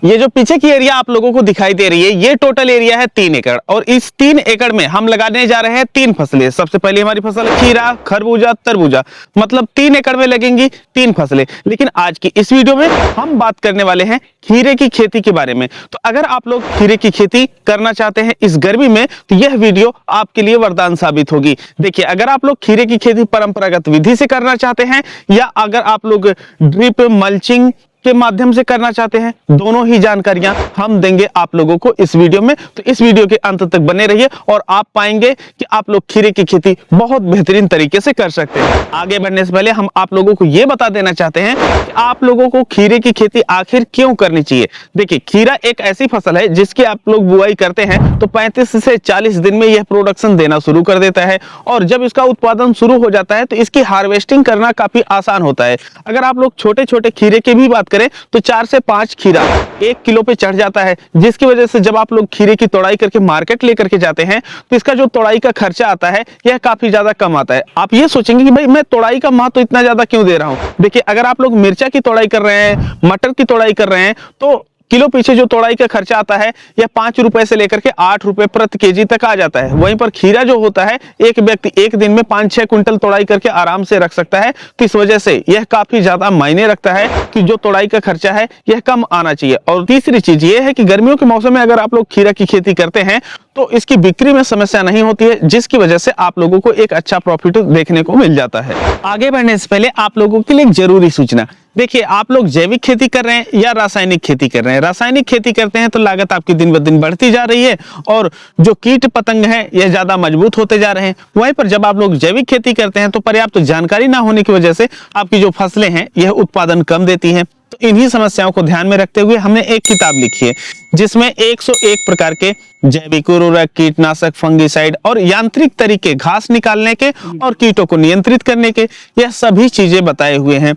ये जो पीछे की एरिया आप लोगों को दिखाई दे रही है, ये टोटल एरिया है 3 एकड़ और इस 3 एकड़ में हम लगाने जा रहे हैं 3 फसलें। सबसे पहले हमारी फसल है खीरा, खरबूजा, तरबूजा, मतलब 3 एकड़ में लगेंगी 3 फसलें। लेकिन आज की इस वीडियो में हम बात करने वाले हैं खीरे की खेती के बारे में। तो अगर आप लोग खीरे की खेती करना चाहते हैं इस गर्मी में तो यह वीडियो आपके लिए वरदान साबित होगी। देखिए, अगर आप लोग खीरे की खेती परंपरागत विधि से करना चाहते हैं या अगर आप लोग ड्रिप मल्चिंग के माध्यम से करना चाहते हैं, दोनों ही जानकारियां हम देंगे आप लोगों को इस वीडियो में। तो इस वीडियो के अंत तक बने रहिए और आप पाएंगे कि आप लोग खीरे की खेती बहुत बेहतरीन तरीके से कर सकते हैं। आगे बढ़ने से पहले हम आप लोगों को यह बता देना चाहते हैं कि आप लोगों को खीरे की खेती आखिर क्यों करनी चाहिए। देखिए, खीरा एक ऐसी फसल है जिसकी आप लोग बुआई करते हैं तो 35 से 40 दिन में यह प्रोडक्शन देना शुरू कर देता है और जब इसका उत्पादन शुरू हो जाता है तो इसकी हार्वेस्टिंग करना काफी आसान होता है। अगर आप लोग छोटे छोटे खीरे की भी बात करें तो 4 से 5 खीरा 1 किलो पे चढ़ जाता है, जिसकी वजह से जब आप लोग खीरे की तोड़ाई करके मार्केट लेकर के जाते हैं तो इसका जो तोड़ाई का खर्चा आता है यह काफी ज्यादा कम आता है। आप ये सोचेंगे कि भाई मैं तोड़ाई का महत्व इतना ज्यादा क्यों दे रहा हूं। देखिए, अगर आप लोग मिर्चा की तोड़ाई कर रहे हैं, मटर की तोड़ाई कर रहे हैं तो किलो पीछे जो तोड़ाई का खर्चा आता है यह 5 रुपए से लेकर के 8 रुपए प्रति केजी तक आ जाता है। वहीं पर खीरा जो होता है एक व्यक्ति एक दिन में 5-6 क्विंटल तोड़ाई करके आराम से रख सकता है। तो इस वजह से यह काफी ज्यादा मायने रखता है कि जो तोड़ाई का खर्चा है यह कम आना चाहिए। और तीसरी चीज यह है कि गर्मियों के मौसम में अगर आप लोग खीरा की खेती करते हैं तो इसकी बिक्री में समस्या नहीं होती है, जिसकी वजह से आप लोगों को एक अच्छा प्रॉफिट देखने को मिल जाता है। आगे बढ़ने से पहले आप लोगों के लिए एक जरूरी सूचना। देखिए, आप लोग जैविक खेती कर रहे हैं या रासायनिक खेती कर रहे हैं। रासायनिक खेती करते हैं तो लागत आपकी दिन ब दिन बढ़ती जा रही है और जो कीट पतंग है यह ज्यादा मजबूत होते जा रहे हैं। वहीं पर जब आप लोग जैविक खेती करते हैं तो पर्याप्त जानकारी ना होने की वजह से आपकी जो फसलें हैं यह उत्पादन कम देती हैं। तो इन्हीं समस्याओं को ध्यान में रखते हुए हमने एक किताब लिखी है जिसमें 101 प्रकार के जैविक उर्वरक, कीटनाशक, फंगिसाइड और यांत्रिक तरीके घास निकालने के और कीटों को नियंत्रित करने के, यह सभी चीजें बताए हुए हैं।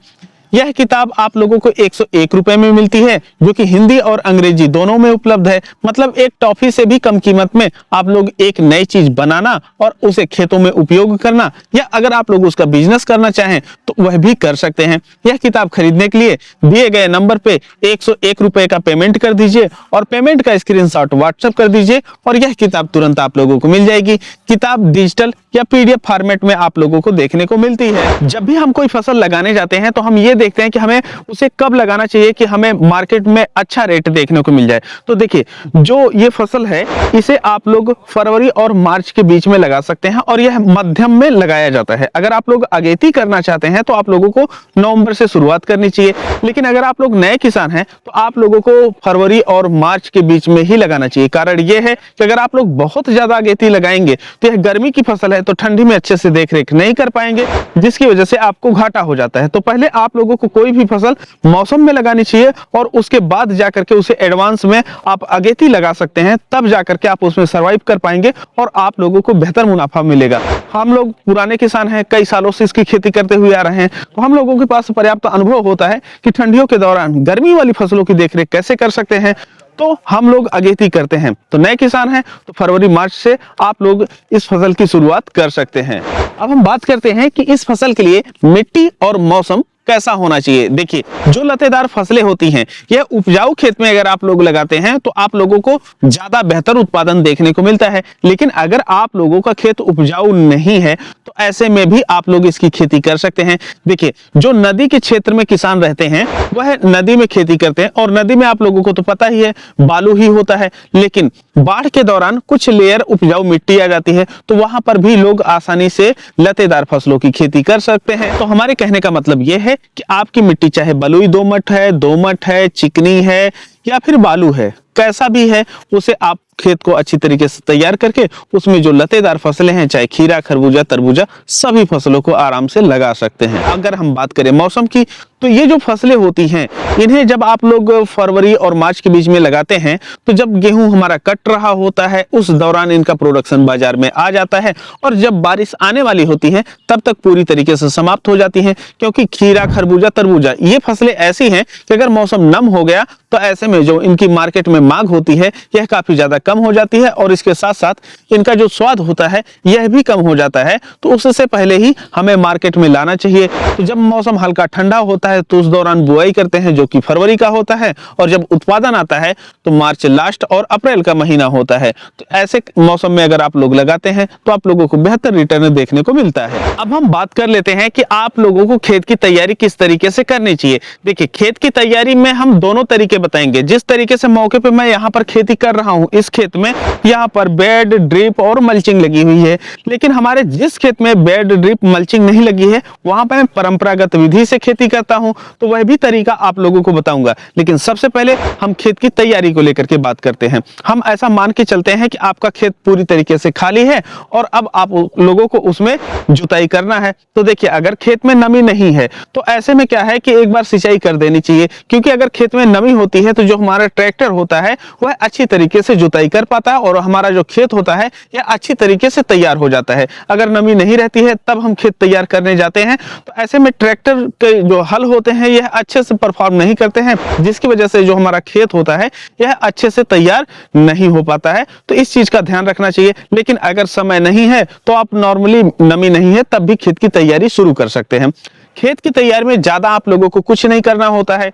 यह किताब आप लोगों को 101 रुपए में मिलती है जो कि हिंदी और अंग्रेजी दोनों में उपलब्ध है। मतलब एक टॉफी से भी कम कीमत में आप लोग एक नई चीज बनाना और उसे खेतों में उपयोग करना या अगर आप लोग उसका बिजनेस करना चाहें तो वह भी कर सकते हैं। यह किताब खरीदने के लिए दिए गए नंबर पे 101 रुपए का पेमेंट कर दीजिए और पेमेंट का स्क्रीनशॉट व्हाट्सएप कर दीजिए और यह किताब तुरंत आप लोगों को मिल जाएगी। किताब डिजिटल या पीडीएफ फॉर्मेट में आप लोगों को देखने को मिलती है। जब भी हम कोई फसल लगाने जाते हैं तो हम ये देखते हैं कि हमें उसे कब लगाना चाहिए कि हमें मार्केट में अच्छा रेट देखने को मिल जाए। तो देखिए, जो ये फसल है इसे आप लोग फरवरी और मार्च के बीच में लगा सकते हैं और यह मध्यम में लगाया जाता है। अगर आप लोग अगेती करना चाहते हैं तो आप लोगों को नवंबर से शुरुआत करनी चाहिए। लेकिन अगर आप लोग नए किसान हैं तो आप लोगों को फरवरी और मार्च के बीच में ही लगाना चाहिए। कारण यह है कि अगर आप लोग बहुत ज्यादा अगेती लगाएंगे तो यह गर्मी की फसल है तो ठंडी में अच्छे से देख रेख नहीं कर पाएंगे, जिसकी वजह से आपको घाटा हो जाता है। तो पहले आप लोगों को कोई भी फसल मौसम में लगानी चाहिए और उसके बाद जाकर के उसे एडवांस में आप अगेती लगा सकते हैं, तब जाकर के आप उसमें सरवाइव कर पाएंगे और आप लोगों को बेहतर मुनाफा मिलेगा। हम लोग पुराने किसान हैं, कई सालों से इसकी खेती करते हुए आ रहे हैं, तो हम लोगों के पास पर्याप्त अनुभव होता है कि ठंडियों के दौरान गर्मी वाली फसलों की देखरेख कैसे कर सकते हैं। तो हम लोग अगेती करते हैं। तो नए किसान हैं तो फरवरी मार्च से आप लोग इस फसल की शुरुआत कर सकते हैं। अब हम बात करते हैं कि इस फसल के लिए मिट्टी और मौसम कैसा होना चाहिए। देखिए, जो लतेदार फसलें होती हैं यह उपजाऊ खेत में अगर आप लोग लगाते हैं तो आप लोगों को ज्यादा बेहतर उत्पादन देखने को मिलता है। लेकिन अगर आप लोगों का खेत उपजाऊ नहीं है तो ऐसे में भी आप लोग इसकी खेती कर सकते हैं। देखिए, जो नदी के क्षेत्र में किसान रहते हैं वह नदी में खेती करते हैं और नदी में आप लोगों को तो पता ही है बालू ही होता है। लेकिन बाढ़ के दौरान कुछ लेयर उपजाऊ मिट्टी आ जाती है तो वहां पर भी लोग आसानी से लतेदार फसलों की खेती कर सकते हैं। तो हमारे कहने का मतलब यह है कि आपकी मिट्टी चाहे बलुई दोमट है, चिकनी है या फिर बालू है, कैसा भी है, उसे आप खेत को अच्छी तरीके से तैयार करके उसमें जो लतेदार फसलें हैं चाहे खीरा, खरबूजा, तरबूजा, सभी फसलों को आराम से लगा सकते हैं। अगर हम बात करें मौसम की तो ये जो फसलें होती हैं इन्हें जब आप लोग फरवरी और मार्च के बीच में लगाते हैं तो जब गेहूं हमारा कट रहा होता है उस दौरान इनका प्रोडक्शन बाजार में आ जाता है और जब बारिश आने वाली होती है तब तक पूरी तरीके से समाप्त हो जाती है। क्योंकि खीरा, खरबूजा, तरबूजा ये फसलें ऐसी हैं कि अगर मौसम नम हो गया तो ऐसे में जो इनकी मार्केट में मांग होती है यह काफी ज्यादा कम हो जाती है और इसके साथ साथ इनका जो स्वाद होता है यह भी कम हो जाता है। तो उससे पहले ही हमें मार्केट में लाना चाहिए। तो जब मौसम हल्का ठंडा होता है है तो उस दौरान बुआई करते हैं, जो कि फरवरी का होता है, और जब उत्पादन आता है तो मार्च लास्ट और अप्रैल का महीना होता है। तो ऐसे मौसम में अगर आप लोग लगाते हैं तो आप लोगों को बेहतर रिटर्न देखने को मिलता है। अब हम बात कर लेते हैं कि आप लोगों को खेत की तैयारी किस तरीके से करनी चाहिए। देखिए, खेत की तैयारी में हम दोनों तरीके बताएंगे। जिस तरीके से मौके पे मैं यहाँ पर खेती कर रहा हूँ, इस खेत में यहाँ पर बेड, ड्रिप और मल्चिंग लगी हुई है। लेकिन हमारे जिस खेत में बेड, ड्रिप, मल्चिंग नहीं लगी है, वहां पर मैं परंपरागत विधि से खेती करता हूं, तो वह भी तरीका आप लोगों को बताऊंगा। लेकिन सबसे पहले हम खेत की तैयारी को लेकर के बात करते हैं। हम ऐसा मान के चलते हैं कि आपका खेत पूरी तरीके से खाली है और अब आप लोगों को उसमें जुताई करना है। तो देखिए, अगर खेत में नमी नहीं है तो ऐसे में क्या है कि एक बार सिंचाई कर देनी चाहिए, क्योंकि अगर खेत में नमी होती है तो जो हमारा ट्रैक्टर होता है वह अच्छी तरीके से जुताई कर पाता है और हमारा जो खेत होता है यह अच्छी तरीके से तैयार हो जाता है। अगर नमी नहीं रहती है तब हम खेत तैयार करने जाते हैं तो ऐसे में ट्रैक्टर के जो हल होते हैं यह अच्छे से परफॉर्म नहीं करते हैं, जिसकी वजह से जो हमारा खेत होता है यह अच्छे से तैयार नहीं हो पाता है। तो इस चीज का ध्यान रखना चाहिए। लेकिन अगर समय नहीं है तो आप नॉर्मली, नमी नहीं है तब भी खेत की तैयारी शुरू कर सकते हैं। खेत की तैयारी में ज्यादा आप लोगों को कुछ नहीं करना होता है।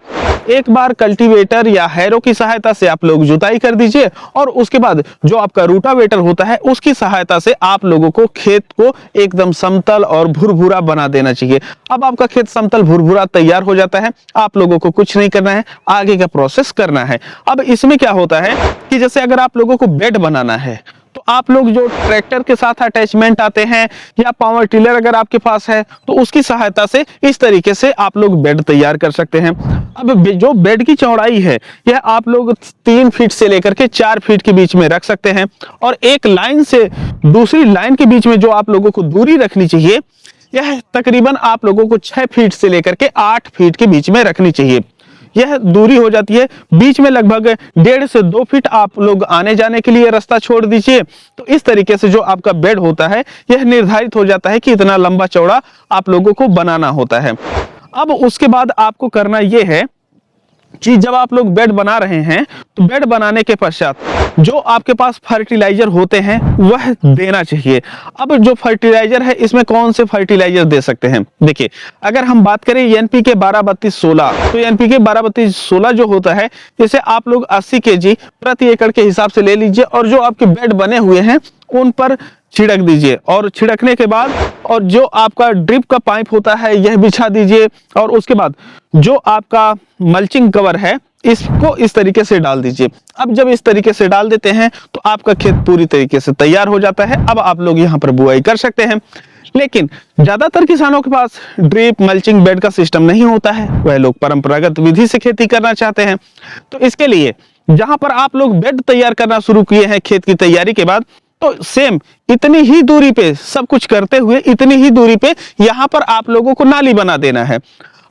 एक बार कल्टीवेटर या हैरो की सहायता से आप लोग जुताई कर दीजिए और उसके बाद जो आपका रूटावेटर होता है उसकी सहायता से आप लोगों को खेत को एकदम समतल और भुरभुरा बना देना चाहिए। अब आपका खेत समतल भुरभुरा तैयार हो जाता है, आप लोगों को कुछ नहीं करना है, आगे का प्रोसेस करना है। अब इसमें क्या होता है कि जैसे अगर आप लोगों को बेड बनाना है तो आप लोग जो ट्रैक्टर के साथ अटैचमेंट आते हैं या पावर टिलर अगर आपके पास है तो उसकी सहायता से इस तरीके से आप लोग बेड तैयार कर सकते हैं। अब जो बेड की चौड़ाई है यह आप लोग 3 फीट से लेकर के 4 फीट के बीच में रख सकते हैं और एक लाइन से दूसरी लाइन के बीच में जो आप लोगों को दूरी रखनी चाहिए यह तकरीबन आप लोगों को 6 फीट से लेकर के 8 फीट के बीच में रखनी चाहिए। यह दूरी हो जाती है, बीच में लगभग 1.5 से 2 फीट आप लोग आने जाने के लिए रास्ता छोड़ दीजिए। तो इस तरीके से जो आपका बेड होता है यह निर्धारित हो जाता है कि इतना लंबा चौड़ा आप लोगों को बनाना होता है। अब उसके बाद आपको करना यह है कि जब आप लोग बेड बना रहे हैं तो बेड बनाने के पश्चात जो आपके पास फर्टिलाइजर होते हैं वह देना चाहिए। अब जो फर्टिलाइजर है इसमें कौन से फर्टिलाइजर दे सकते हैं? देखिए, अगर हम बात करें एनपीके 12-32-16 तो एनपीके 12-32-16 जो होता है इसे आप लोग 80 केजी प्रति एकड़ के हिसाब से ले लीजिए और जो आपके बेड बने हुए हैं उन पर छिड़क दीजिए। और छिड़कने के बाद और जो आपका ड्रिप का पाइप होता है यह बिछा दीजिए और उसके बाद जो आपका मल्चिंग कवर है इसको इस तरीके से डाल दीजिए। अब जब इस तरीके से डाल देते हैं तो आपका खेत पूरी तरीके से तैयार हो जाता है। अब आप लोग यहाँ पर बुआई कर सकते हैं। लेकिन ज्यादातर किसानों के पास ड्रिप, मल्चिंग, बेड का सिस्टम नहीं होता है, वह लोग परंपरागत विधि से खेती करना चाहते हैं। तो इसके लिए जहां पर आप लोग बेड तैयार करना शुरू किए हैं खेत की तैयारी के बाद, तो सेम इतनी ही दूरी पे सब कुछ करते हुए इतनी ही दूरी पे यहाँ पर आप लोगों को नाली बना देना है।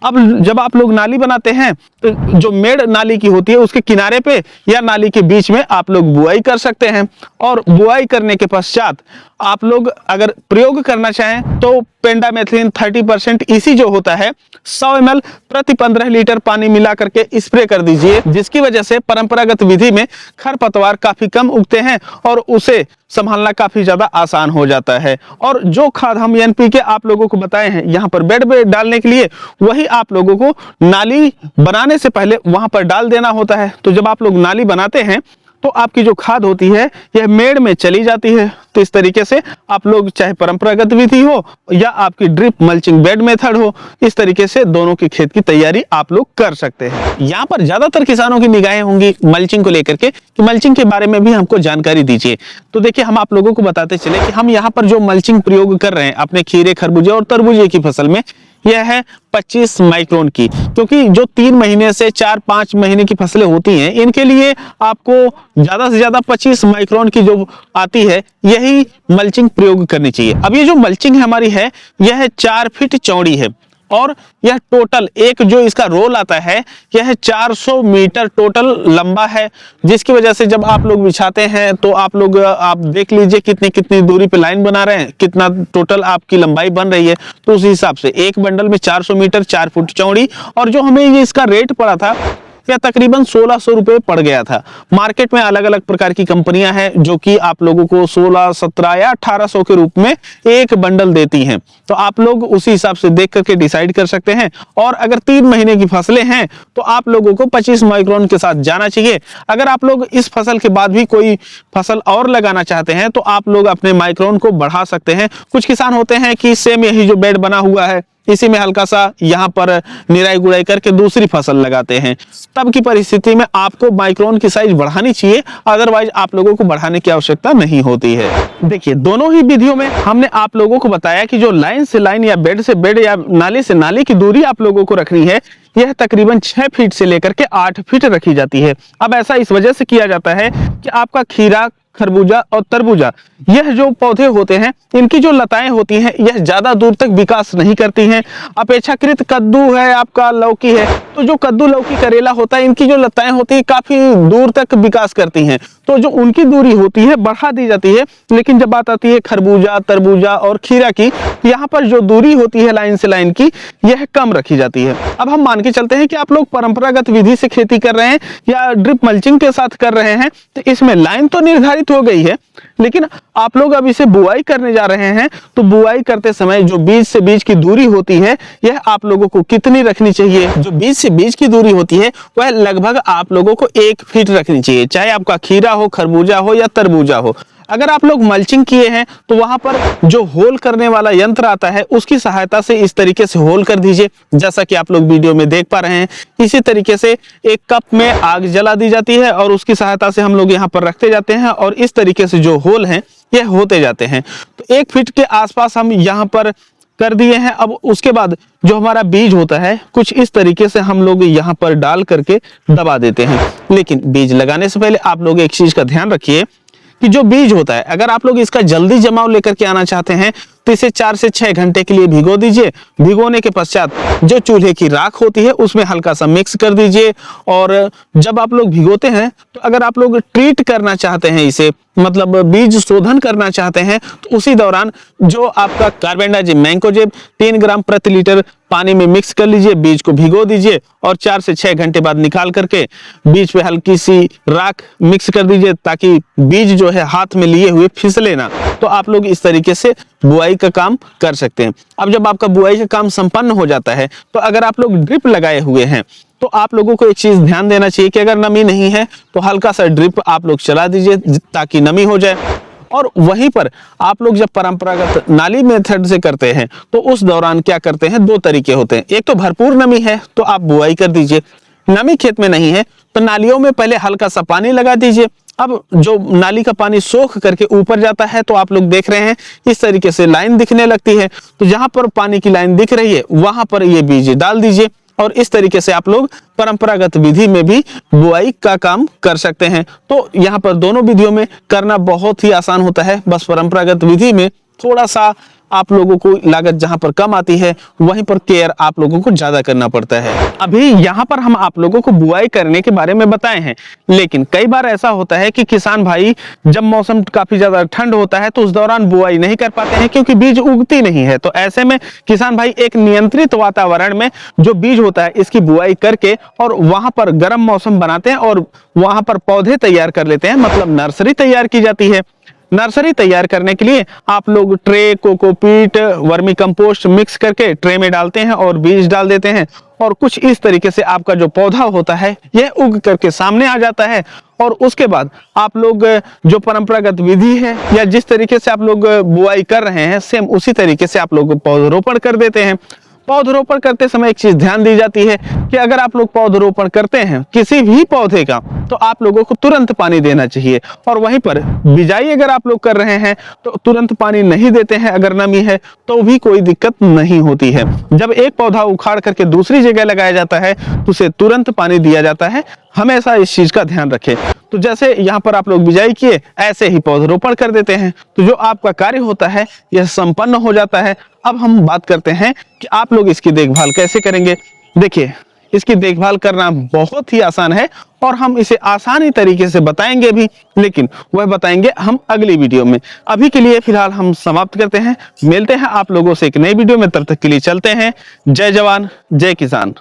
अब जब आप लोग नाली बनाते हैं तो जो मेड़ नाली की होती है उसके किनारे पे या नाली के बीच में आप लोग बुआई कर सकते हैं। और बुआई करने के पश्चात आप लोग अगर प्रयोग करना चाहें तो पेंडामेथिलिन 30% इसी जो होता है 100 ml प्रति 15 लीटर पानी मिला करके स्प्रे कर दीजिए, जिसकी वजह से परंपरागत विधि में खरपतवार काफी कम उगते हैं और उसे संभालना काफी ज्यादा आसान हो जाता है। और जो खाद हम एनपीके आप लोगों को बताए हैं यहाँ पर बेड में डालने के लिए, वही आप लोगों को नाली बनाने से पहले वहां पर डाल देना होता है। तो जब आप लोग नाली बनाते हैं तो आपकी जो खाद होती है यह मेड़ में चली जाती है। तो इस तरीके से आप लोग चाहे परंपरागत विधि हो या आपकी ड्रिप मल्चिंग बेड मेथड हो, इस तरीके से दोनों की खेत की तैयारी आप लोग कर सकते हैं। यहाँ पर ज्यादातर किसानों की निगाहें होंगी मल्चिंग को लेकर के कि मल्चिंग के बारे में भी हमको जानकारी दीजिए। तो देखिए, हम आप लोगों को बताते चले कि हम यहाँ पर जो मल्चिंग प्रयोग कर रहे हैं अपने खीरे, खरबूजे और तरबूजे की फसल में, यह है 25 माइक्रोन की। क्योंकि जो 3 महीने से 4-5 महीने की फसलें होती हैं इनके लिए आपको ज्यादा से ज्यादा 25 माइक्रोन की जो आती है यही मल्चिंग प्रयोग करनी चाहिए। अब ये जो मल्चिंग हमारी है यह 4 फीट चौड़ी है और यह टोटल एक जो इसका रोल आता है यह 400 मीटर टोटल लंबा है, जिसकी वजह से जब आप लोग बिछाते हैं तो आप देख लीजिए कितनी कितनी दूरी पे लाइन बना रहे हैं, कितना टोटल आपकी लंबाई बन रही है। तो उस हिसाब से एक बंडल में 400 मीटर 4 फुट चौड़ी। और जो हमें ये इसका रेट पड़ा था यह तकरीबन 1600 रुपए पड़ गया था। मार्केट में अलग अलग प्रकार की कंपनियां हैं जो कि आप लोगों को 16, 17 या 1800 के रूप में एक बंडल देती हैं। तो आप लोग उसी हिसाब से देख करके डिसाइड कर सकते हैं। और अगर 3 महीने की फसलें हैं तो आप लोगों को 25 माइक्रोन के साथ जाना चाहिए। अगर आप लोग इस फसल के बाद भी कोई फसल और लगाना चाहते हैं तो आप लोग अपने माइक्रोन को बढ़ा सकते हैं। कुछ किसान होते हैं कि सेम यही जो बेड बना हुआ है इसी में हल्का सा यहाँ पर निराई गुड़ाई करके दूसरी फसल लगाते हैं। तब की परिस्थिति में आपको माइक्रोन की साइज बढ़ानी चाहिए, अदरवाइज आप लोगों को बढ़ाने की आवश्यकता नहीं होती है। देखिए, दोनों ही विधियों में हमने आप लोगों को बताया कि जो लाइन से लाइन या बेड से बेड या नाली से नाली की दूरी आप लोगों को रखनी है यह तकरीबन 6 फीट से लेकर के 8 फीट रखी जाती है। अब ऐसा इस वजह से किया जाता है कि आपका खीरा, खरबूजा और तरबूजा यह जो पौधे होते हैं इनकी जो लताएं होती हैं यह ज्यादा दूर तक विकास नहीं करती हैं। अपेक्षाकृत कद्दू है, आपका लौकी है, तो जो कद्दू, लौकी, करेला होता है इनकी जो लताएं होती है काफी दूर तक विकास करती हैं। तो जो उनकी दूरी होती है बढ़ा दी जाती है। लेकिन जब बात आती है खरबूजा, तरबूजा और खीरा की, यहाँ पर जो दूरी होती है लाइन से लाइन की यह कम रखी जाती है। अब हम मान के चलते हैं कि आप लोग परंपरागत विधि से खेती कर रहे हैं या ड्रिप मल्चिंग के साथ कर रहे हैं, तो इसमें लाइन तो निर्धारित हो गई है, लेकिन आप लोग अब इसे बुआई करने जा रहे हैं तो बुआई करते समय जो बीज से बीज की दूरी होती है यह आप लोगों को कितनी रखनी चाहिए? जो बीज से बीज की दूरी होती है वह लगभग आप लोगों को 1 फीट रखनी चाहिए, चाहे आपका खीरा हो, खरबूजा हो या तरबूजा हो। अगर आप लोग मल्चिंग किए हैं तो वहां पर जो होल करने वाला यंत्र आता है उसकी सहायता से इस तरीके से होल कर दीजिए, जैसा कि आप लोग वीडियो में देख पा रहे हैं। इसी तरीके से एक कप में आग जला दी जाती है और उसकी सहायता से हम लोग यहाँ पर रखते जाते हैं और इस तरीके से जो होल हैं यह होते जाते हैं। तो 1 फीट के आसपास हम यहाँ पर कर दिए हैं। अब उसके बाद जो हमारा बीज होता है कुछ इस तरीके से हम लोग यहाँ पर डाल करके दबा देते हैं। लेकिन बीज लगाने से पहले आप लोग एक चीज का ध्यान रखिए कि जो बीज होता है अगर आप लोग इसका जल्दी जमाव लेकर के आना चाहते हैं तो इसे 4 से 6 घंटे के लिए भिगो दीजिए। भिगोने के पश्चात जो चूल्हे की राख होती है उसमें हल्का सा मिक्स कर दीजिए। और जब आप लोग भिगोते हैं तो अगर आप लोग ट्रीट करना चाहते हैं, इसे मतलब बीज शोधन करना चाहते हैं, तो उसी दौरान जो आपका कार्बेंडाजिम मैंकोजेब 3 ग्राम प्रति लीटर पानी में मिक्स कर लीजिए, बीज को भिगो दीजिए और 4 से 6 घंटे बाद निकाल करके बीज पे हल्की सी राख मिक्स कर दीजिए ताकि बीज जो है हाथ में लिए हुए फिसले ना। तो आप लोग इस तरीके से बुआई का काम कर सकते हैं। अब जब आपका बुआई का काम संपन्न हो जाता है तो अगर आप लोग ड्रिप लगाए हुए हैं तो आप लोगों को एक चीज ध्यान देना चाहिए कि अगर नमी नहीं है तो हल्का सा ड्रिप आप लोग चला दीजिए ताकि नमी हो जाए। और वहीं पर आप लोग जब परंपरागत नाली मेथड से करते हैं तो उस दौरान क्या करते हैं, 2 तरीके होते हैं। एक तो भरपूर नमी है तो आप बुआई कर दीजिए, नमी खेत में नहीं है तो नालियों में पहले हल्का सा पानी लगा दीजिए। अब जो नाली का पानी सोख करके ऊपर जाता है तो आप लोग देख रहे हैं इस तरीके से लाइन दिखने लगती है। तो जहां पर पानी की लाइन दिख रही है वहां पर ये बीज डाल दीजिए और इस तरीके से आप लोग परंपरागत विधि में भी बुआई का काम कर सकते हैं। तो यहाँ पर दोनों विधियों में करना बहुत ही आसान होता है, बस परंपरागत विधि में थोड़ा सा आप लोगों को लागत जहां पर कम आती है वहीं पर केयर आप लोगों को ज्यादा करना पड़ता है। अभी यहाँ पर हम आप लोगों को बुआई करने के बारे में बताए हैं, लेकिन कई बार ऐसा होता है कि किसान भाई जब मौसम काफी ज्यादा ठंड होता है तो उस दौरान बुआई नहीं कर पाते हैं क्योंकि बीज उगती नहीं है। तो ऐसे में किसान भाई एक नियंत्रित वातावरण में जो बीज होता है इसकी बुआई करके और वहां पर गर्म मौसम बनाते हैं और वहां पर पौधे तैयार कर लेते हैं, मतलब नर्सरी तैयार की जाती है। नर्सरी तैयार करने के लिए आप लोग tray, cocopeat, vermi compost mix करके ट्रे में डालते हैं और बीज डाल देते हैं और कुछ इस तरीके से आपका जो पौधा होता है यह उग करके सामने आ जाता है। और उसके बाद आप लोग जो परंपरागत विधि है या जिस तरीके से आप लोग बुआई कर रहे हैं सेम उसी तरीके से आप लोग पौधरोपण कर देते हैं। पौधरोपण करते समय एक चीज ध्यान दी जाती है कि अगर आप लोग पौधरोपण करते हैं किसी भी पौधे का तो आप लोगों को तुरंत पानी देना चाहिए। और वहीं पर बिजाई अगर आप लोग कर रहे हैं तो तुरंत पानी नहीं देते हैं, अगर नमी है तो भी कोई दिक्कत नहीं होती है। जब एक पौधा उखाड़ करके दूसरी जगह लगाया जाता है तो उसे तुरंत पानी दिया जाता है, हमेशा इस चीज का ध्यान रखें। तो जैसे यहाँ पर आप लोग बिजाई किए ऐसे ही पौधरोपण कर देते हैं तो जो आपका कार्य होता है यह संपन्न हो जाता है। अब हम बात करते हैं कि आप लोग इसकी देखभाल कैसे करेंगे। देखिए, इसकी देखभाल करना बहुत ही आसान है और हम इसे आसानी तरीके से बताएंगे भी, लेकिन वह बताएंगे हम अगली वीडियो में। अभी के लिए फिलहाल हम समाप्त करते हैं, मिलते हैं आप लोगों से एक नई वीडियो में, तब तक के लिए चलते हैं। जय जवान जय किसान।